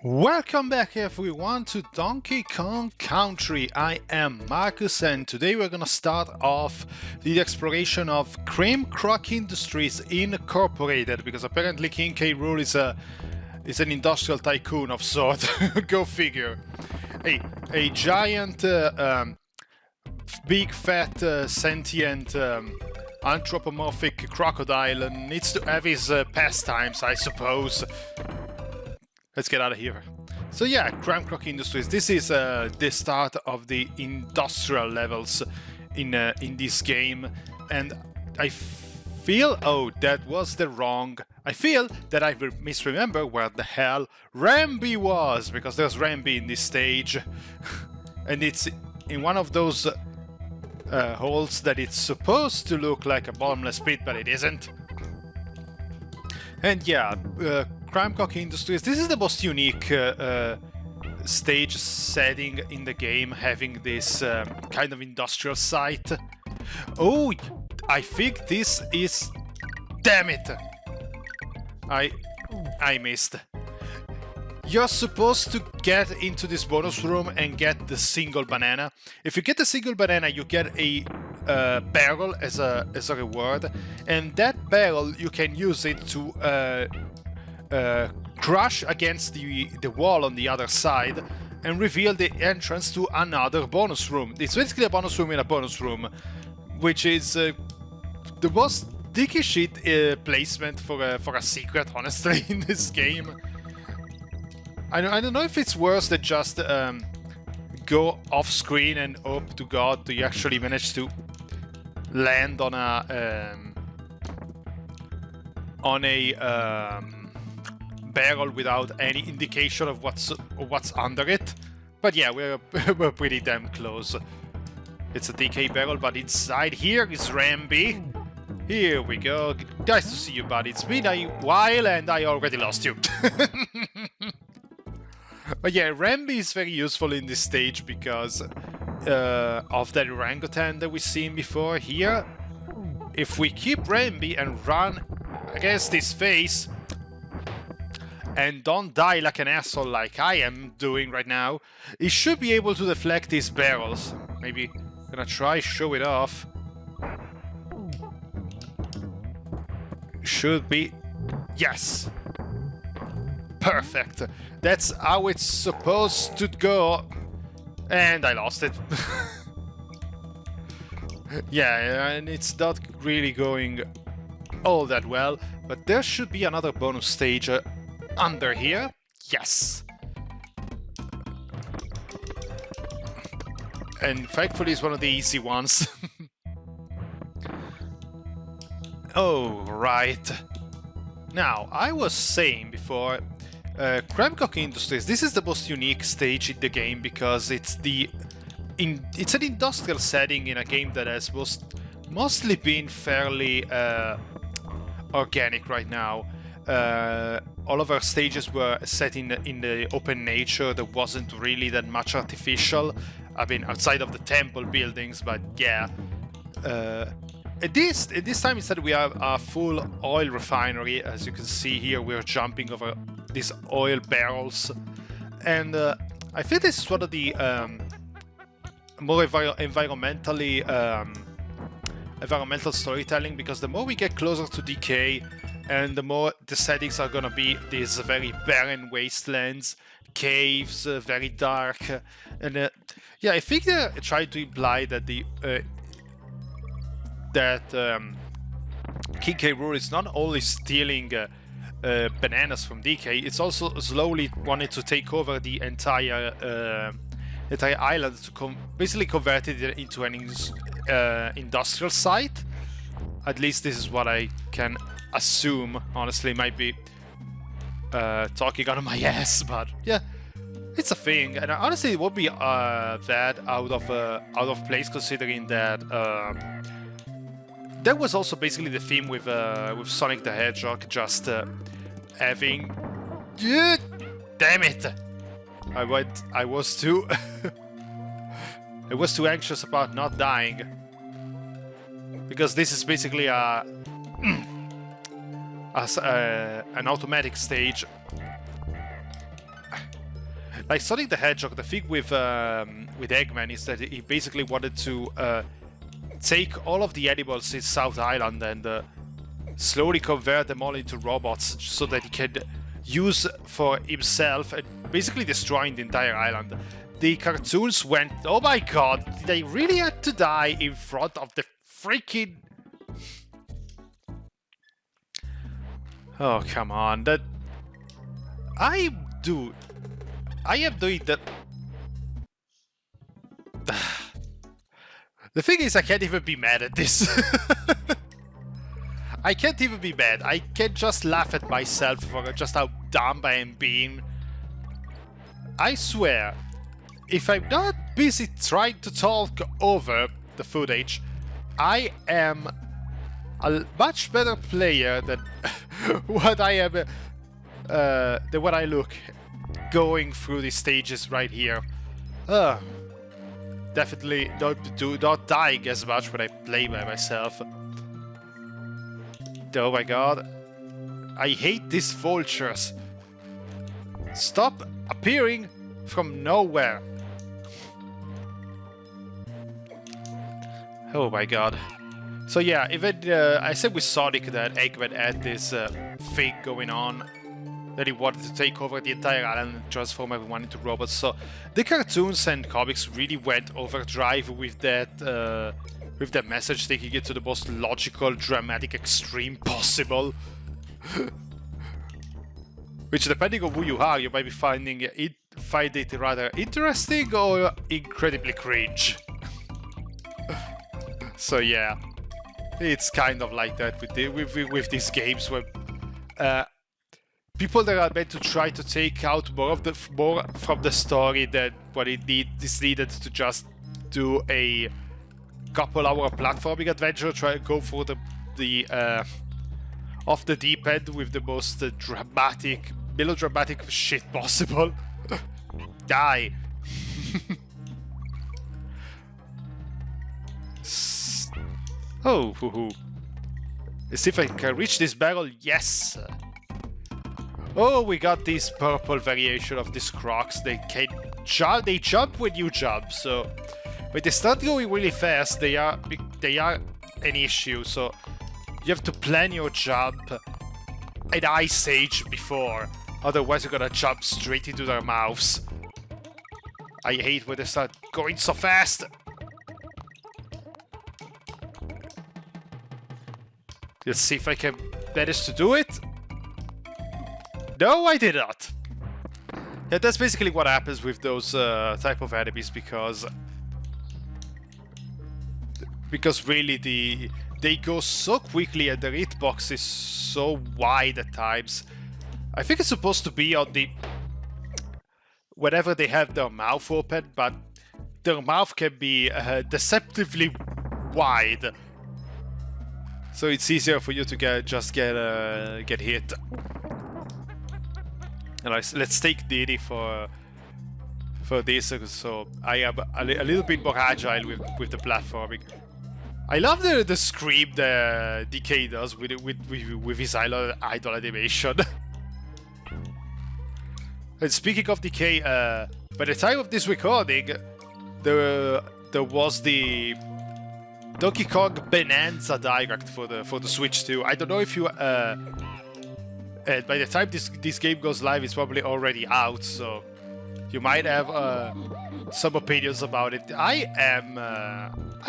Welcome back everyone to Donkey Kong Country. I am Marcus and today we're gonna start off the exploration of Cream Croc Industries Incorporated, because apparently King K. Rool is an industrial tycoon of sort. Go figure. A giant big fat sentient anthropomorphic crocodile needs to have his pastimes, I suppose. Let's get out of here. So yeah, Cream Croc Industries. This is the start of the industrial levels in this game, and I feel that was the wrong. I feel that I misremember where the hell Rambi was, because there's Rambi in this stage, and it's in one of those holes that it's supposed to look like a bottomless pit, but it isn't. And yeah. Cream Croc Industries, this is the most unique stage setting in the game, having this kind of industrial site. Oh, I think this is... Damn it! I missed. You're supposed to get into this bonus room and get the single banana. If you get the single banana, you get a barrel as a reward, and that barrel you can use it to crush against the wall on the other side and reveal the entrance to another bonus room. It's basically a bonus room in a bonus room, which is the most dicky shit placement for a secret, honestly, in this game. I don't know if it's worse than just go off screen and hope to God you actually manage to land on a barrel without any indication of what's under it. But yeah, we're pretty damn close. It's a DK barrel, but inside here is Rambi. Here we go. Nice to see you, buddy. It's been a while and I already lost you. But yeah, Rambi is very useful in this stage because of that orangutan that we've seen before. Here, if we keep Rambi and run against his face and don't die like an asshole like I am doing right now, he should be able to deflect these barrels. Maybe gonna try show it off. Should be... Yes! Perfect! That's how it's supposed to go. And I lost it. Yeah, and it's not really going all that well, but there should be another bonus stage under here. Yes! And thankfully it's one of the easy ones. Oh, right. Now, I was saying before, Cream Croc Industries, this is the most unique stage in the game because it's it's an industrial setting in a game that has mostly been fairly organic right now. All of our stages were set in the open nature. There wasn't really that much artificial. I mean, outside of the temple buildings, but yeah. At this time instead we have a full oil refinery. As you can see here, we're jumping over these oil barrels. And I think this is one of the more environmental storytelling, because the more we get closer to DK, and the more the settings are gonna be these very barren wastelands, caves, very dark, and yeah, I think they tried to imply that King K. Rool is not only stealing bananas from DK, it's also slowly wanted to take over the entire island to basically convert it into an industrial site. At least this is what I can assume. Honestly, might be talking out of my ass, but yeah, it's a thing. And honestly, it won't be that out of place, considering that that was also basically the theme with Sonic the Hedgehog, just having... Damn it! I was too... I was too anxious about not dying. Because this is basically an automatic stage Like Sonic the Hedgehog, the thing with Eggman is that he basically wanted to take all of the animals in South Island and slowly convert them all into robots so that he can use for himself and basically destroying the entire island. The cartoons went, oh my god, did they really have to die in front of the freaking... Oh, come on, that... I am doing that... The thing is, I can't even be mad at this. I can't even be mad. I can just laugh at myself for just how dumb I am being. I swear, if I'm not busy trying to talk over the footage, I am a much better player than what I am, than what I look going through these stages right here. Definitely not dying as much when I play by myself. Oh my god. I hate these vultures. Stop appearing from nowhere. Oh my god. So yeah, even I said with Sonic that Eggman had this thing going on, that he wanted to take over the entire island and transform everyone into robots. So the cartoons and comics really went overdrive with that message, taking it to the most logical, dramatic extreme possible. Which, depending on who you are, you might be find it rather interesting or incredibly cringe. So yeah, it's kind of like that with these games where people that are meant to try to take out more from the story than what is needed to just do a couple-hour platforming adventure, try to go for the off the deep end with the most melodramatic shit possible. Die. Oh, let's see if I can reach this barrel. Yes. Oh, we got this purple variation of these crocs. They jump when you jump, so when they start going really fast, they are an issue. So you have to plan your jump an Ice Age before, otherwise you're gonna jump straight into their mouths. I hate when they start going so fast. Let's see if I can manage to do it. No, I did not. Yeah, that's basically what happens with those type of enemies, because really they go so quickly and their hitbox is so wide at times. I think it's supposed to be on the whenever they have their mouth open, but their mouth can be deceptively wide, so it's easier for you to get hit. And let's take Diddy for this, so I am a little bit more agile with the platforming. I love the scream that DK does with his idol animation. And speaking of DK, by the time of this recording, there was the Donkey Kong Bonanza Direct for the Switch 2. I don't know if you and by the time this game goes live, it's probably already out, so you might have some opinions about it. I'm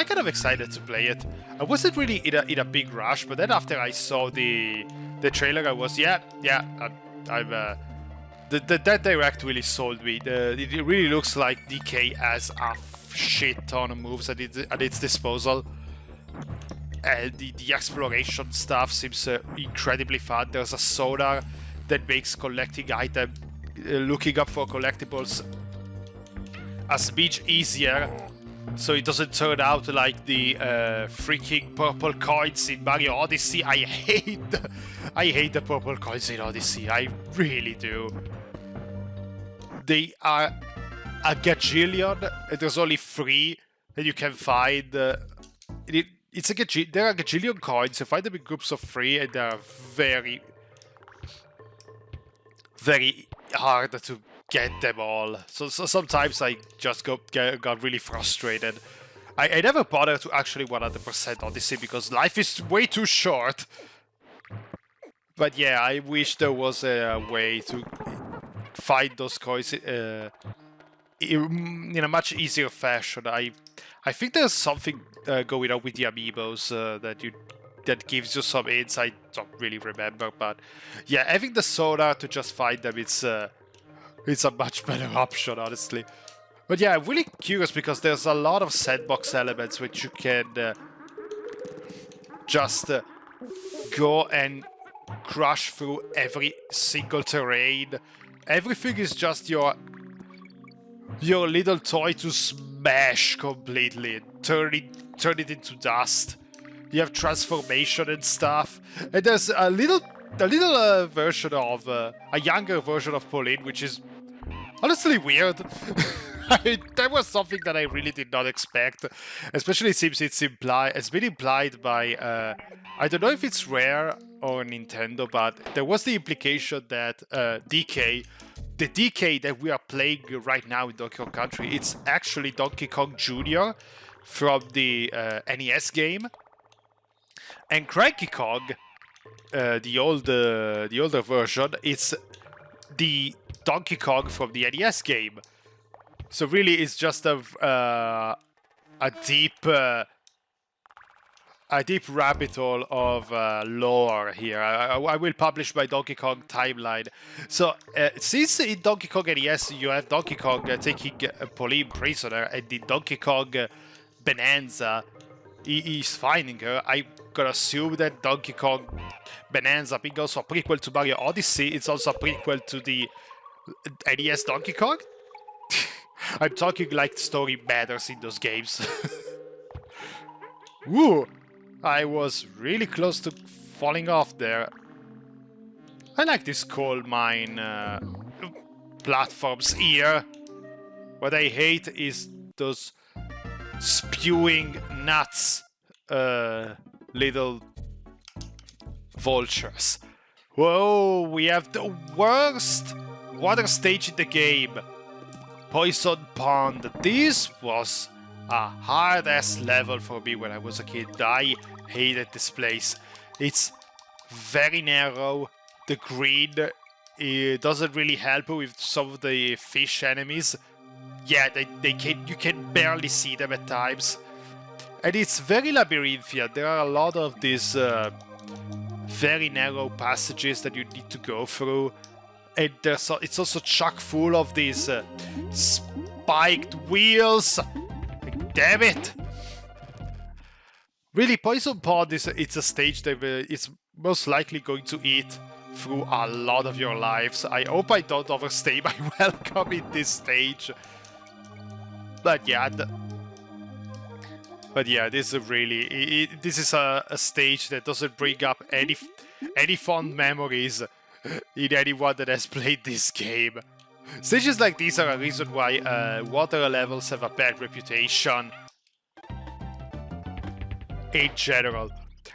kind of excited to play it. I wasn't really in a big rush, but then after I saw the trailer, I was that direct really sold me. It really looks like DK has a shit ton of moves at its disposal. And the exploration stuff seems incredibly fun. There's a sonar that makes collecting items, looking up for collectibles, a smidge easier, so it doesn't turn out like the freaking purple coins in Mario Odyssey. I hate the purple coins in Odyssey. I really do. They are a gajillion, and there's only 3 that you can find. There are a gajillion coins. You find them in groups of 3, and they are very, very hard to get them all. So sometimes I just got really frustrated. I never bothered to actually 100% Odyssey because life is way too short. But yeah, I wish there was a way to find those coins in a much easier fashion. I think there's something going on with the amiibos that gives you some hints. I don't really remember, but yeah, having the soda to just find them, it's a much better option, honestly. But yeah, I'm really curious because there's a lot of sandbox elements which you can just go and crush through every single terrain. Everything is just your little toy to smash completely and turn it into dust. You have transformation and stuff, and there's a little version of a younger version of Pauline, which is honestly weird. That was something that I really did not expect, especially since it's been implied by I don't know if it's Rare or Nintendo, but there was the implication that DK, the DK that we are playing right now in Donkey Kong Country, it's actually Donkey Kong Jr. from the NES game, and Cranky Kong, the older version, it's the Donkey Kong from the NES game. So really, it's just a deep rabbit hole of lore here. I will publish my Donkey Kong timeline. So since in Donkey Kong NES you have Donkey Kong taking Pauline prisoner, and in Donkey Kong Bonanza he's finding her, I'm gonna assume that Donkey Kong Bonanza, being also a prequel to Mario Odyssey, it's also a prequel to the NES Donkey Kong. I'm talking like story matters in those games. Woo! I was really close to falling off there. I like this coal mine platforms here. What I hate is those spewing nuts little vultures. Whoa, we have the worst water stage in the game. Poison Pond. This was a hard-ass level for me when I was a kid. I hated this place. It's very narrow. The green doesn't really help with some of the fish enemies. Yeah, you can barely see them at times. And it's very labyrinthian. There are a lot of these very narrow passages that you need to go through. And it's also chock full of these spiked wheels. Damn it! Really, Poison Pond it's a stage that is most likely going to eat through a lot of your lives. I hope I don't overstay my welcome in this stage. But yeah, this is really this is a stage that doesn't bring up any fond memories in anyone that has played this game. Stages like these are a reason why water levels have a bad reputation in general.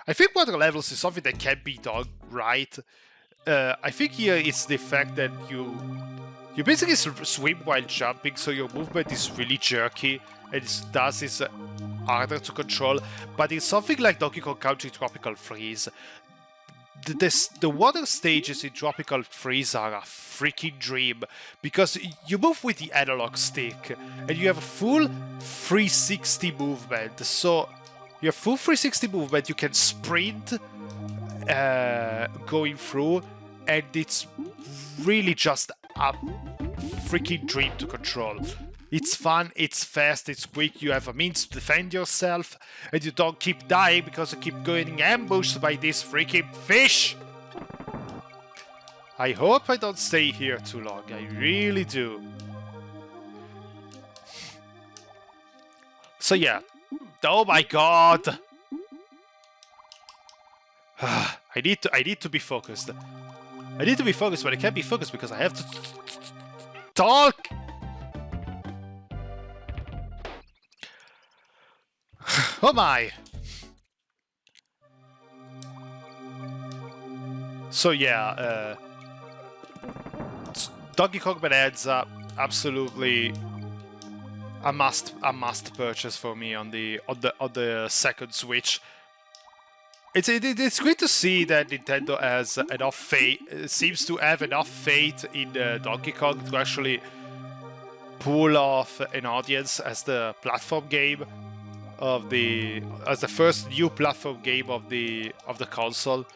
I think water levels is something that can be done right. I think here it's the fact that you basically swim while jumping, so your movement is really jerky, and thus is harder to control. But in something like Donkey Kong Country Tropical Freeze, the water stages in Tropical Freeze are a freaking dream, because you move with the analog stick and you have a full 360 movement. So you have full 360 movement, you can sprint going through, and it's really just a freaking dream to control. It's fun, it's fast, it's quick, you have a means to defend yourself, and you don't keep dying because you keep getting ambushed by this freaking fish! I hope I don't stay here too long, I really do. So yeah. Oh my god! I need to be focused. I need to be focused, but I can't be focused because I have to talk! Oh my! So yeah, Donkey Kong Bonanza, absolutely a must purchase for me on the second Switch. It's great to see that Nintendo has enough faith, seems to have enough faith in Donkey Kong to actually pull off an audience as the platform game as the first new platform game of the console.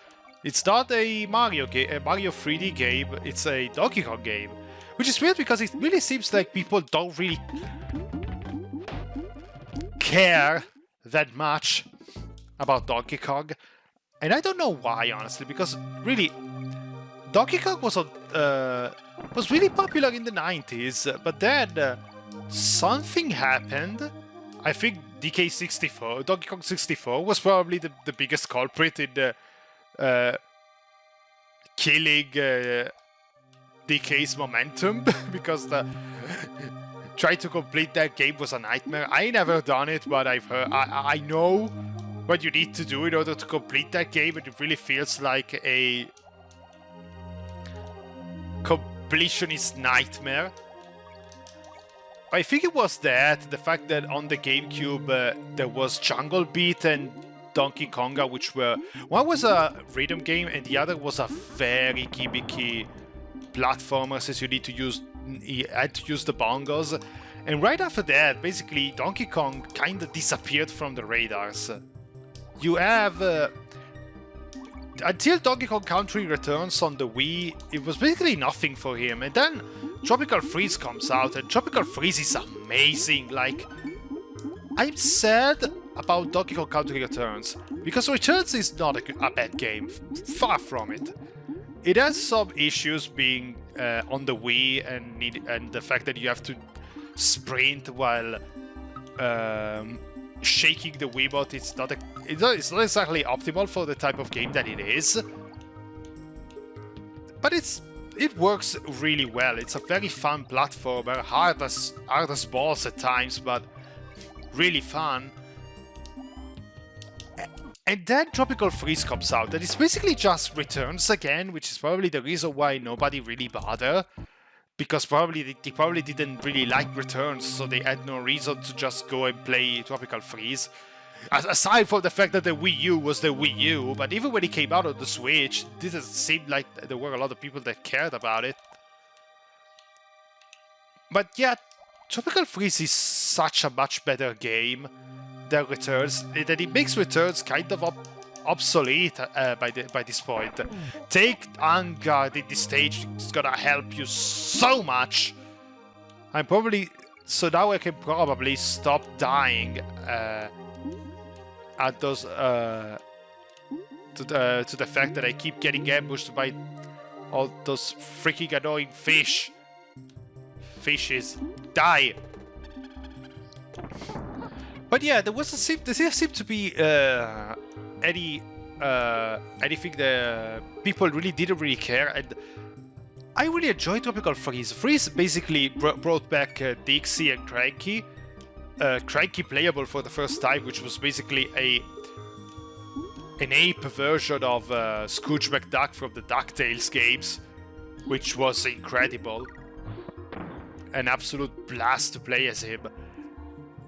It's not a Mario 3D game, it's a Donkey Kong game. Which is weird because it really seems like people don't really care that much about Donkey Kong. And I don't know why, honestly, because really Donkey Kong was really popular in the 90s, but then something happened. I think Donkey Kong 64 was probably the biggest culprit in killing DK's momentum because trying to complete that game was a nightmare. I never done it, but I've heard. I know what you need to do in order to complete that game, and it really feels like a completionist nightmare. I think it was the fact that on the GameCube there was Jungle Beat and Donkey Konga, which were, one was a rhythm game and the other was a very gimmicky platformer, since you had to use the bongos. And right after that, basically Donkey Kong kind of disappeared from the radars. You have until Donkey Kong Country returns on the Wii, it was basically nothing for him. And then Tropical Freeze comes out, and Tropical Freeze is amazing. Like, I'm sad about Donkey Kong Country Returns, because Returns is not a bad game, far from it. It has some issues being on the Wii, and the fact that you have to sprint while shaking the Wiimote. It's not exactly optimal for the type of game that it is, but it works really well. It's a very fun platformer, hard as balls at times, but really fun. And then Tropical Freeze comes out, and it's basically just Returns again, which is probably the reason why nobody really bothered, because they probably didn't really like Returns, so they had no reason to just go and play Tropical Freeze. Aside from the fact that the Wii U was the Wii U, but even when it came out on the Switch, it didn't seem like there were a lot of people that cared about it. But yeah, Tropical Freeze is such a much better game than Returns, that it makes Returns kind of obsolete by this point. Take Unguard in this stage, it's gonna help you so much. So now I can probably stop dying at those to the fact that I keep getting ambushed by all those freaking annoying fishes. Die. But yeah, there seemed to be anything that people didn't really care, and I really enjoyed Tropical Freeze. Freeze basically brought back Dixie and Cranky. Cranky playable for the first time, which was basically an ape version of Scrooge McDuck from the DuckTales games, which was incredible. An absolute blast to play as him.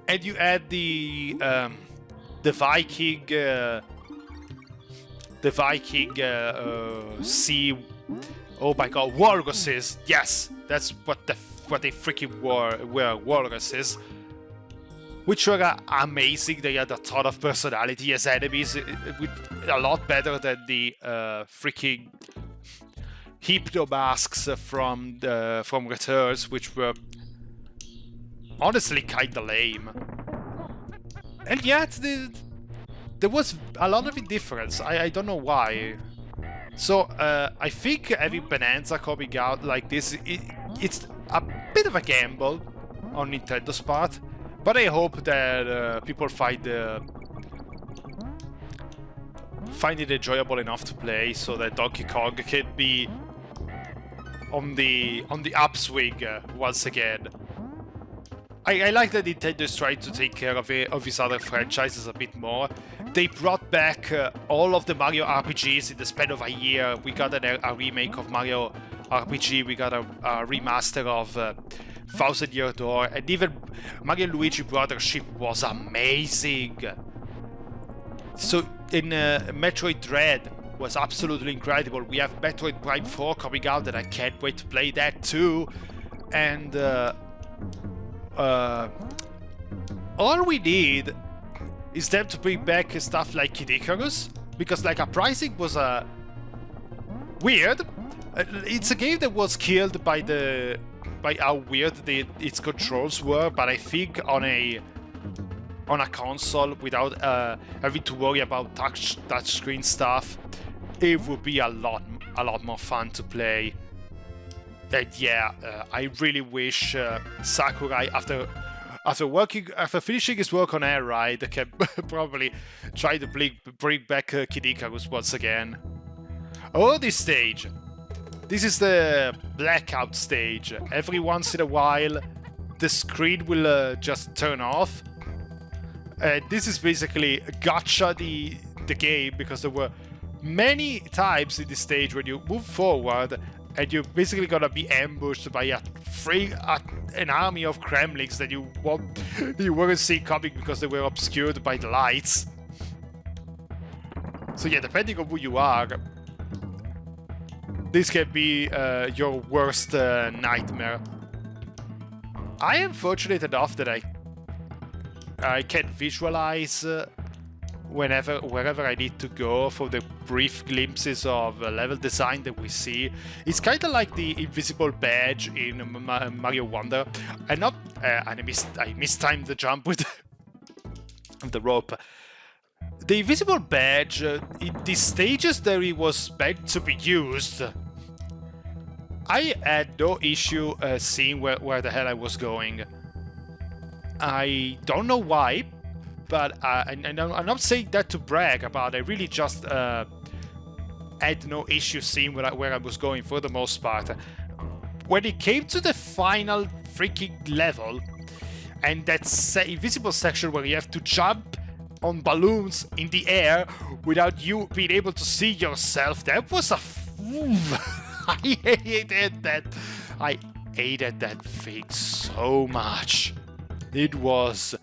And you add the Viking sea. Oh my god, walruses! Yes, that's what they freaking were, walruses. Which were amazing. They had a ton of personality as enemies, with a lot better than the freaking hypno masks from Returns, which were honestly kinda lame. And yet there was a lot of indifference. I don't know why. So I think having Bonanza coming out like this, it's a bit of a gamble on Nintendo's part, but I hope that people find it enjoyable enough to play, so that Donkey Kong can be on the upswing once again. I like that Nintendo is trying to take care of his other franchises a bit more. They brought back all of the Mario RPGs in the span of a year. We got a remake of Mario RPG. We got a remaster of Thousand Year Door, and even Mario and Luigi Brothership was amazing. So in Metroid Dread was absolutely incredible. We have Metroid Prime 4 coming out, and I can't wait to play that too. And all we need is them to bring back stuff like Kid Icarus, because like Uprising was weird. It's a game that was killed by how weird its controls were, but I think on a console without having to worry about touchscreen stuff, it would be a lot more fun to play. And yeah, I really wish Sakurai, after finishing his work on Air Ride, can probably try to bring back Kid Icarus once again. Oh, this stage! This is the blackout stage. Every once in a while, the screen will just turn off. This is basically gotcha the game, because there were many times in this stage when you move forward and you're basically gonna be ambushed by an army of Kremlings that you weren't seeing coming because they were obscured by the lights. So yeah, depending on who you are, this can be your worst nightmare. I am fortunate enough that I can visualize wherever I need to go for the brief glimpses of level design that we see. It's kind of like the invisible badge in Mario Wonder. And not, I mistimed the jump with the rope. The invisible badge, in the stages that it was meant to be used, I had no issue seeing where the hell I was going. I don't know why, but and I'm not saying that to brag about. I really just had no issue seeing where I was going for the most part. When it came to the final freaking level, and that invisible section where you have to jump on balloons in the air without you being able to see yourself, that was a I hated that. I hated that thing so much. It was,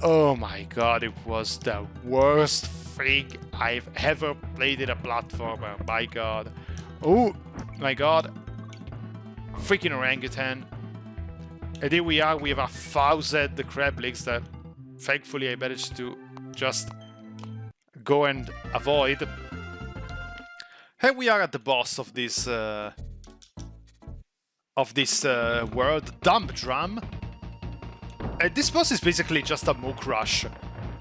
oh my god, it was the worst thing I've ever played in a platformer. My god. Oh my god. Freaking orangutan. And here we are, we have 1,000 Kremlings that thankfully I managed to just go and avoid. Here we are at the boss of this world, Dump Drum. And this boss is basically just a mook rush.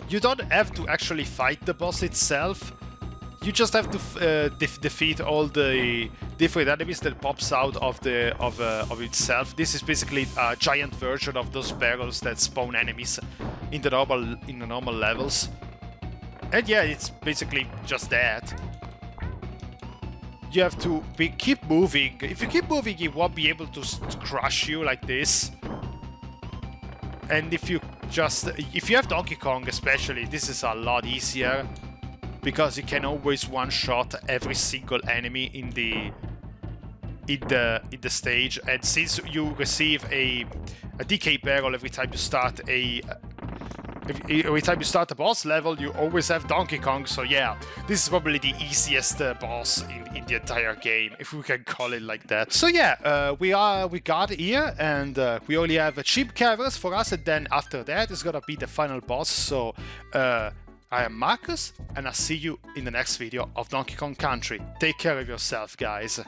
You don't have to actually fight the boss itself. You just have to defeat all the different enemies that pops out of itself. This is basically a giant version of those barrels that spawn enemies in the normal levels. And yeah, it's basically just that. You have to keep moving. If you keep moving, it won't be able to crush you like this. And if you have Donkey Kong especially, this is a lot easier, because you can always one-shot every single enemy in the stage. And since you receive a DK barrel every time you start every time you start a boss level, you always have Donkey Kong. So yeah, this is probably the easiest boss in the entire game, if we can call it like that. So yeah, we got here, and we only have cheap cameras for us, and then after that is gonna be the final boss. So I am Markus, and I'll see you in the next video of Donkey Kong Country. Take care of yourself, guys.